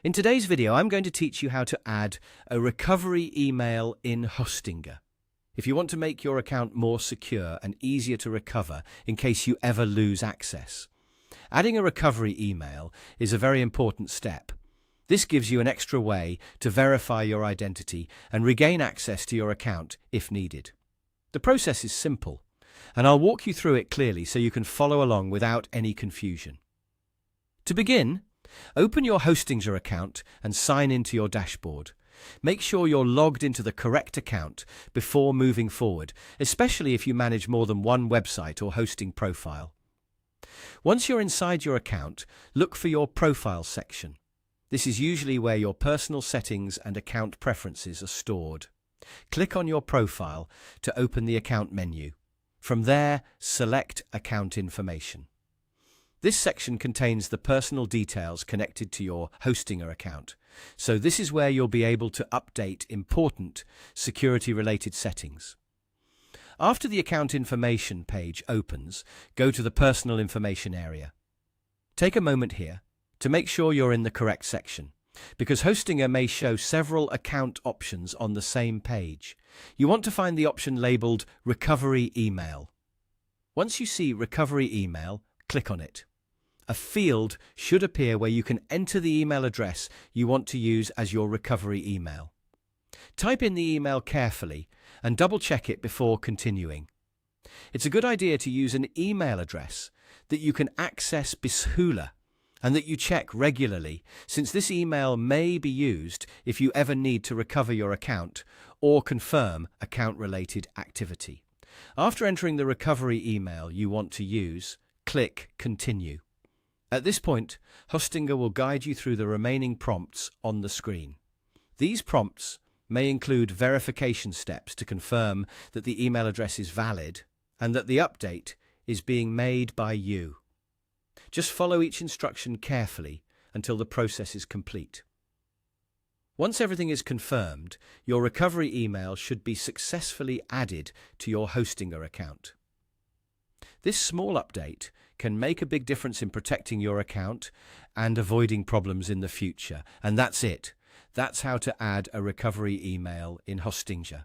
In today's video, I'm going to teach you how to add a recovery email in Hostinger. If you want to make your account more secure and easier to recover in case you ever lose access. Adding a recovery email is a very important step. This gives you an extra way to verify your identity and regain access to your account if needed. The process is simple, and I'll walk you through it clearly so you can follow along without any confusion. To begin, open your Hostinger account and sign into your dashboard. Make sure you're logged into the correct account before moving forward, especially if you manage more than one website or hosting profile. Once you're inside your account, look for your Profile section. This is usually where your personal settings and account preferences are stored. Click on your profile to open the account menu. From there, select Account Information. This section contains the personal details connected to your Hostinger account, so this is where you'll be able to update important security-related settings. After the Account Information page opens, go to the Personal Information area. Take a moment here to make sure you're in the correct section, because Hostinger may show several account options on the same page. You want to find the option labeled Recovery Email. Once you see Recovery Email, click on it. A field should appear where you can enter the email address you want to use as your recovery email. Type in the email carefully and double-check it before continuing. It's a good idea to use an email address that you can access b'sehula and that you check regularly, since this email may be used if you ever need to recover your account or confirm account-related activity. After entering the recovery email you want to use, click Continue. At this point, Hostinger will guide you through the remaining prompts on the screen. These prompts may include verification steps to confirm that the email address is valid and that the update is being made by you. Just follow each instruction carefully until the process is complete. Once everything is confirmed, your recovery email should be successfully added to your Hostinger account. This small update can make a big difference in protecting your account and avoiding problems in the future. And that's it. That's how to add a recovery email in Hostinger.